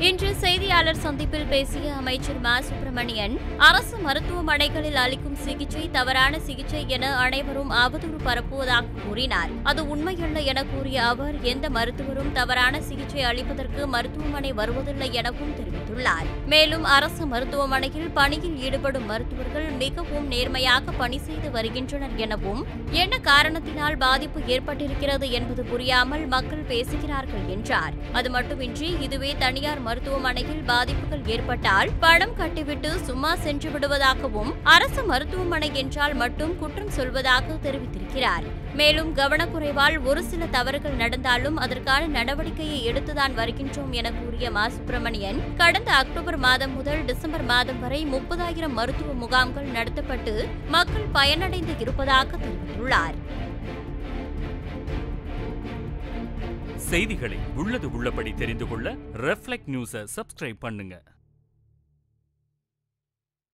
இன்று செய்தியாளர் சந்திப்பில் பேசிய அமைச்சர் மா. சுப்பிரமணியன், அரசு மருத்துவமனைகளில் அளிக்கும் சிகிச்சை தவறான சிகிச்சை என அனைவரும் அவதூறு பரப்புவதாக கூறினார். அது உண்மையல்ல என கூறிய அவர், எந்த மருத்துவரும் தவறான சிகிச்சை அளிப்பதற்கு மருத்துவமனை வருவதில்லை எனவும் தெரிவித்துள்ளார். மேலும் அரசு மருத்துவமனையில் பணியில் ஈடுபடும் மருத்துவர்கள் மிகவும் நேர்மையாக பணி செய்து வருகின்றனர் எனவும், என்ன காரணத்தினால் பாதிப்பு ஏற்பட்டிருக்கிறது என்பது புரியாமல் மக்கள் பேசுகிறார்கள் என்றார். அது மட்டுமின்றி, இதுவே தனியார் மருத்துவமனையில் பாதிப்புகள் ஏற்பட்டால் பணம் கட்டிவிட்டு சும்மா சென்று விடுவதாகவும், அரசு மருத்துவமனை என்றால் மட்டும் குற்றம் சொல்வதாக தெரிவித்திருக்கிறார். மேலும் கவனக்குறைவால் ஒரு சில தவறுகள் நடந்தாலும் அதற்கான நடவடிக்கையை எடுத்துதான் வருகின்றோம் என கூறிய மா. சுப்பிரமணியன், கடந்த அக்டோபர் மாதம் முதல் டிசம்பர் மாதம் வரை 30,000 மருத்துவ முகாம்கள் நடத்தப்பட்டு மக்கள் பயனடைந்து இருப்பதாக தெரிவித்துள்ளார். செய்திகளை உள்ளது உள்ளபடி தெரிந்து கொள்ள ரெஃப்ளெக்ட் நியூஸை சப்ஸ்கிரைப் பண்ணுங்க.